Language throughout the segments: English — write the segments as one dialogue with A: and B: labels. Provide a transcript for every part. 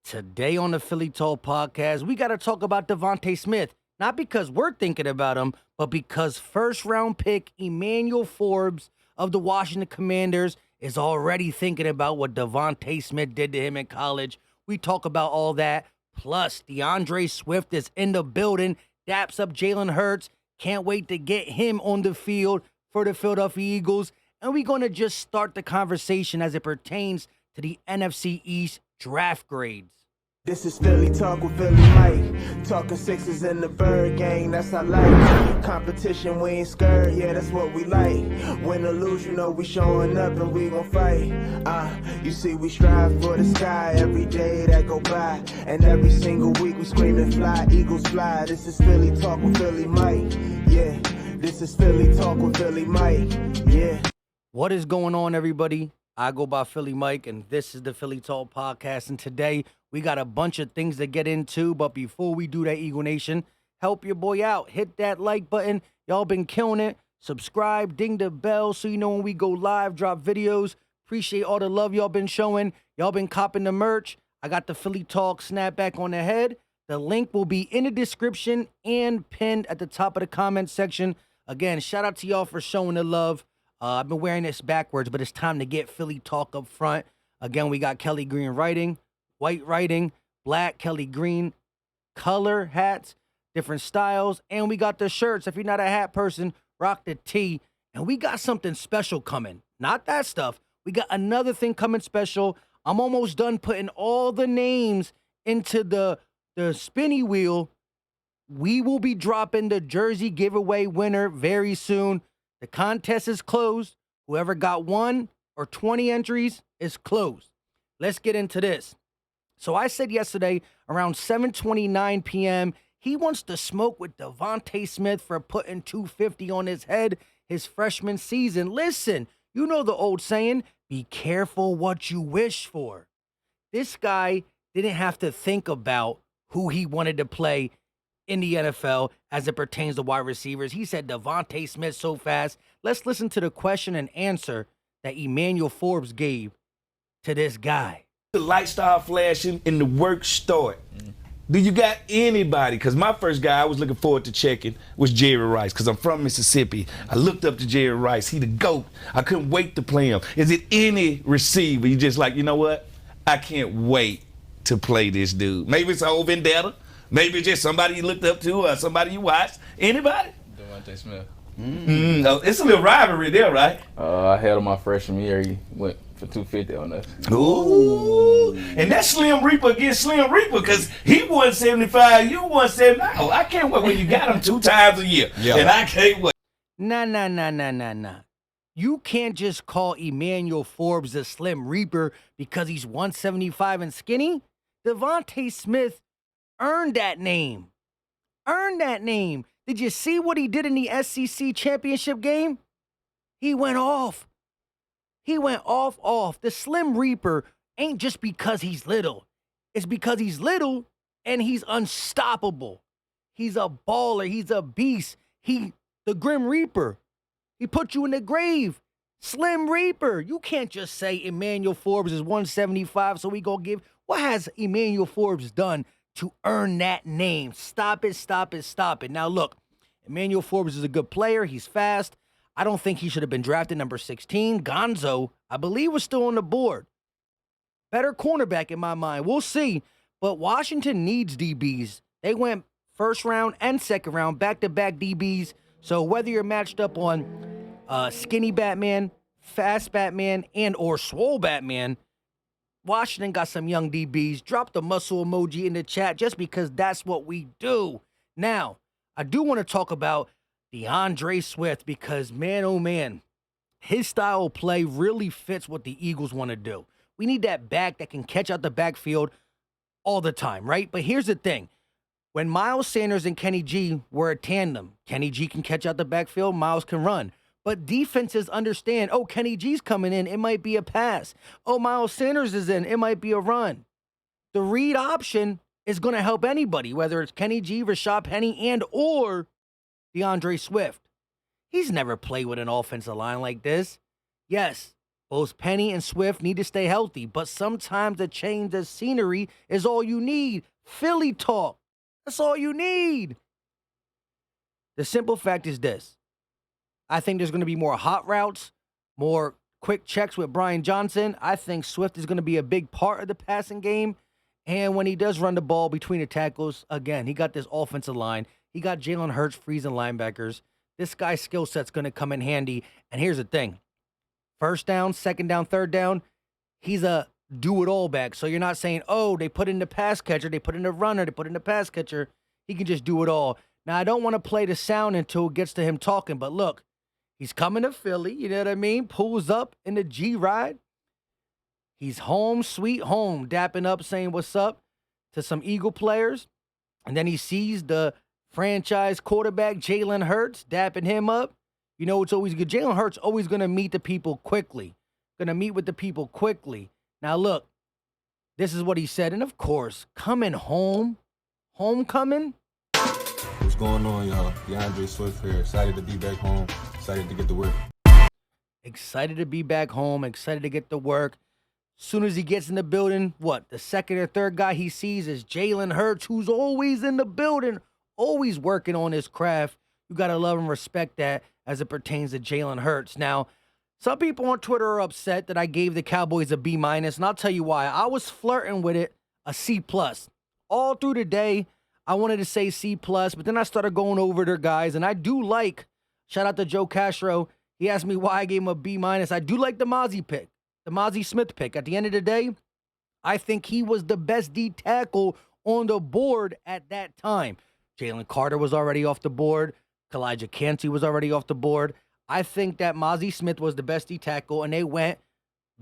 A: Today on the Philly Talk podcast, we got to talk about Devonta Smith. Not because we're thinking about him, but because first-round pick Emmanuel Forbes of the Washington Commanders is already thinking about what Devonta Smith did to him in college. We talk about all that. Plus, DAndre Swift is in the building, daps up Jalen Hurts. Can't wait to get him on the field for the Philadelphia Eagles. And we're going to just start the conversation as it pertains to the NFC East draft grades.
B: This is Philly Talk with Philly Mike. Talking sixes in the bird gang, that's I like. Competition, we ain't scared, yeah, that's what we like. Win or lose, you know we showing up and we gon' fight. You see we strive for the sky every day that go by. And every single week we screaming fly, Eagles fly. This is Philly Talk with Philly Mike, yeah. This is Philly Talk with Philly Mike, yeah.
A: What is going on, everybody? I go by Philly Mike, and this is the Philly Talk podcast. And today, we got a bunch of things to get into. But before we do that, Eagle Nation, help your boy out. Hit that like button. Y'all been killing it. Subscribe, ding the bell so you know when we go live, drop videos. Appreciate all the love y'all been showing. Y'all been copping the merch. I got the Philly Talk snapback on the head. The link will be in the description and pinned at the top of the comment section. Again, shout out to y'all for showing the love. I've been wearing this backwards, but it's time to get Philly Talk up front. Again, we got Kelly Green writing, white writing, black Kelly Green, color hats, different styles, and we got the shirts. If you're not a hat person, rock the tee. And we got something special coming. Not that stuff. We got another thing coming special. I'm almost done putting all the names into the spinny wheel. We will be dropping the jersey giveaway winner very soon. The contest is closed. Whoever got 1 or 20 entries is closed. Let's get into this. So I said yesterday around 7:29 p.m., he wants to smoke with Devonta Smith for putting 250 on his head his freshman season. Listen, you know the old saying, be careful what you wish for. This guy didn't have to think about who he wanted to play in the NFL as it pertains to wide receivers. He said Devonta Smith so fast. Let's listen to the question and answer that Emmanuel Forbes gave to this guy.
C: The light start flashing and the work start. Do you got anybody? Because my first guy I was looking forward to checking was Jerry Rice, because I'm from Mississippi. I looked up to Jerry Rice. He the GOAT. I couldn't wait to play him. Is it any receiver you just like, you know what? I can't wait to play this dude. Maybe it's a whole vendetta. Maybe just somebody you looked up to or somebody you watched. Anybody?
D: Devonta Smith.
C: It's a little rivalry there, right?
D: I had him my freshman year. He went for 250 on us.
C: Ooh. And that's Slim Reaper against Slim Reaper, because he won 75, you won 79. Oh, I can't wait when you got him 2 times a year. Yeah. And I can't wait.
A: Nah. You can't just call Emmanuel Forbes a Slim Reaper because he's 175 and skinny. Devonta Smith earned that name. Did you see what he did in the SEC championship game? He went off. The Slim Reaper ain't just because he's little. It's because he's little and he's unstoppable. He's a baller. He's a beast. The Grim Reaper. He put you in the grave. Slim Reaper. You can't just say Emmanuel Forbes is 175, so we go give. What has Emmanuel Forbes done to earn that name? Stop it. Now, look, Emmanuel Forbes is a good player. He's fast. I don't think he should have been drafted number 16. Gonzo, I believe, was still on the board. Better cornerback in my mind. We'll see. But Washington needs DBs. They went first round and second round, back-to-back DBs. So whether you're matched up on skinny Batman, fast Batman, and or swole Batman, Washington got some young DBs. Drop the muscle emoji in the chat just because that's what we do. Now, I do want to talk about DAndre Swift because, man, oh man, his style of play really fits what the Eagles want to do. We need that back that can catch out the backfield all the time, right? But here's the thing. When Miles Sanders and Kenny G were a tandem, Kenny G can catch out the backfield, Miles can run. But defenses understand, oh, Kenny G's coming in, it might be a pass. Oh, Miles Sanders is in, it might be a run. The read option is going to help anybody, whether it's Kenny G, Rashad Penny, and or DAndre Swift. He's never played with an offensive line like this. Yes, Both Penny and Swift need to stay healthy, but sometimes a change of scenery is all you need. Philly talk. That's all you need. The simple fact is this. I think there's going to be more hot routes, more quick checks with Brian Johnson. I think Swift is going to be a big part of the passing game. And when he does run the ball between the tackles, again, he got this offensive line. He got Jalen Hurts freezing linebackers. This guy's skill set's going to come in handy. And here's the thing. First down, second down, third down, he's a do-it-all back. So you're not saying, oh, they put in the pass catcher, they put in the runner, they put in the pass catcher. He can just do it all. Now, I don't want to play the sound until it gets to him talking, but look, he's coming to Philly, you know what I mean? Pulls up in the G-Ride. He's home, sweet home, dapping up, saying what's up to some Eagle players. And then he sees the franchise quarterback, Jalen Hurts, dapping him up. You know, it's always good. Jalen Hurts always going to meet the people quickly. Going to meet with the people quickly. Now, look, this is what he said. And, of course, coming home, homecoming.
E: What's going on, y'all? DAndre Swift here. Excited to be back home. Excited to get to work.
A: Excited to be back home. Excited to get to work. Soon as he gets in the building, what? The second or third guy he sees is Jalen Hurts, who's always in the building, always working on his craft. You got to love and respect that as it pertains to Jalen Hurts. Now, some people on Twitter are upset that I gave the Cowboys a B-, and I'll tell you why. I was flirting with it, a C+. All through the day, I wanted to say C+, but then I started going over their guys, and I do like, shout out to Joe Castro, he asked me why I gave him a B-. I do like the Mozzie pick, the Mozzie Smith pick. At the end of the day, I think he was the best D tackle on the board at that time. Jalen Carter was already off the board. Kalijah Cansey was already off the board. I think that Mozzie Smith was the best D tackle, and they went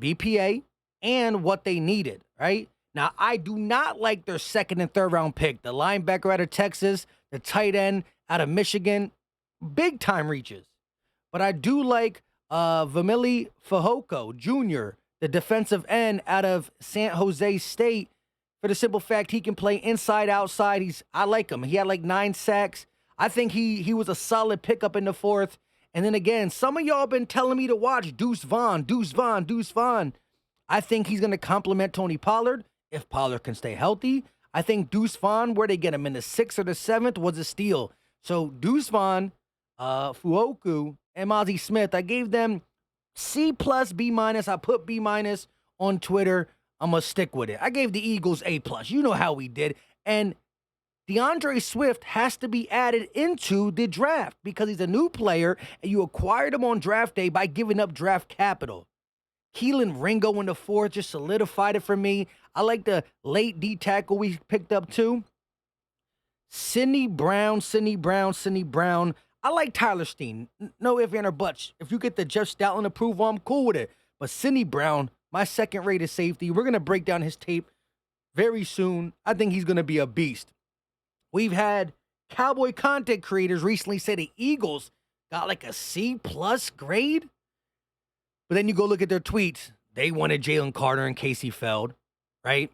A: BPA and what they needed, right? Now, I do not like their second and third round pick. The linebacker out of Texas, the tight end out of Michigan, big time reaches. But I do like Vamili Fehoko Jr., the defensive end out of San Jose State, for the simple fact he can play inside, outside. I like him. He had like 9 sacks. I think he was a solid pickup in the fourth. And then again, some of y'all been telling me to watch Deuce Vaughn. I think he's going to complement Tony Pollard if Pollard can stay healthy. I think Deuce Vaughn, where they get him in the 6th or the 7th, was a steal. So Deuce Vaughn, Fuoku, and Mozzie Smith, I gave them C+, B-. I put B- on Twitter. I'm going to stick with it. I gave the Eagles A+. You know how we did. And DAndre Swift has to be added into the draft because he's a new player, and you acquired him on draft day by giving up draft capital. Keelan Ringo in the 4th just solidified it for me. I like the late D tackle we picked up too. Sidney Brown. I like Tyler Steen. No ifs, ands, or buts. If you get the Jeff Stoutland approval, I'm cool with it. But Sidney Brown, my second-rated safety, we're going to break down his tape very soon. I think he's going to be a beast. We've had Cowboy content creators recently say the Eagles got like a C+ grade. But then you go look at their tweets. They wanted Jalen Carter in case he failed, right?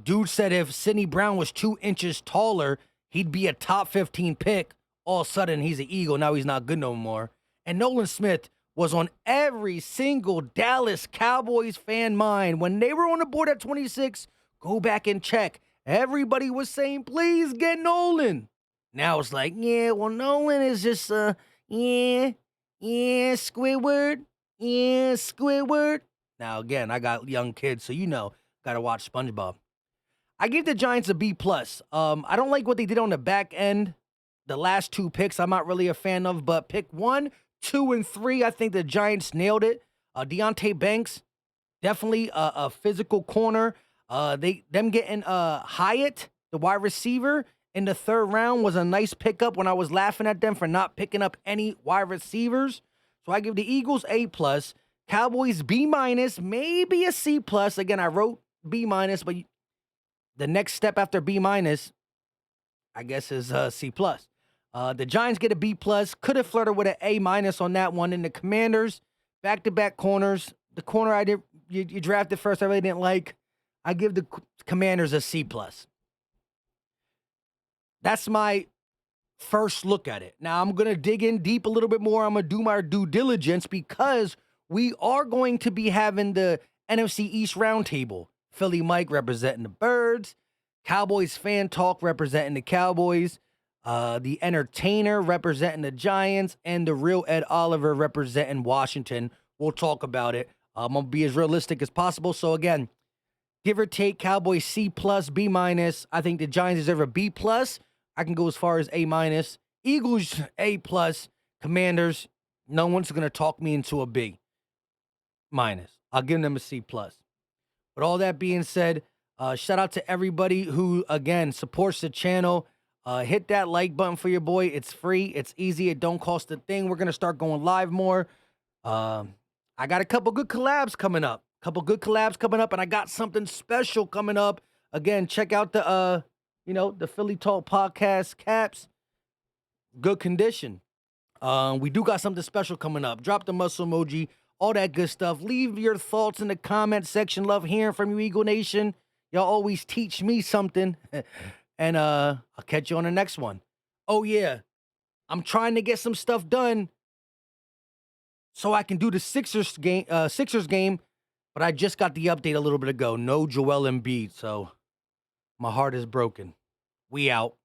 A: Dude said if Sidney Brown was 2 inches taller, he'd be a top 15 pick. All of a sudden, he's an Eagle. Now he's not good no more. And Nolan Smith was on every single Dallas Cowboys fan mind. When they were on the board at 26, go back and check. Everybody was saying, please get Nolan. Now it's like, yeah, well, Nolan is just, Squidward. Yeah, Squidward. Now, again, I got young kids, so you know, got to watch SpongeBob. I give the Giants a B+. I don't like what they did on the back end. The last 2 picks I'm not really a fan of, but pick 1, 2, and 3, I think the Giants nailed it. Deonte Banks, definitely a physical corner. Them getting Hyatt, the wide receiver, in the 3rd round was a nice pickup when I was laughing at them for not picking up any wide receivers. So I give the Eagles A+, Cowboys B-, maybe a C+. Again, I wrote B-, but the next step after B-, I guess, is C+. The Giants get a B+. Could have flirted with an A- on that one. And the Commanders, back-to-back corners. The corner you drafted first, I really didn't like. I give the Commanders a C+. That's my first look at it. Now, I'm going to dig in deep a little bit more. I'm going to do my due diligence because we are going to be having the NFC East Roundtable. Philly Mike representing the Birds, Cowboys Fan Talk representing the Cowboys, the Entertainer representing the Giants, and the Real Ed Oliver representing Washington. We'll talk about it. I'm going to be as realistic as possible. So, again, give or take, Cowboys C+, B-. I think the Giants deserve a B+. I can go as far as A-. Eagles, A+. Commanders, no one's going to talk me into a B-. I'll give them a C+. But all that being said, shout out to everybody who, again, supports the channel. Hit that like button for your boy. It's free. It's easy. It don't cost a thing. We're going to start going live more. I got a couple good collabs coming up. And I got something special coming up. Again, check out the Philly Talk podcast caps. Good condition. We do got something special coming up. Drop the muscle emoji, all that good stuff. Leave your thoughts in the comment section. Love hearing from you, Eagle Nation. Y'all always teach me something. And I'll catch you on the next one. Oh, yeah. I'm trying to get some stuff done so I can do the Sixers game, but I just got the update a little bit ago. No Joel Embiid, so my heart is broken. We out.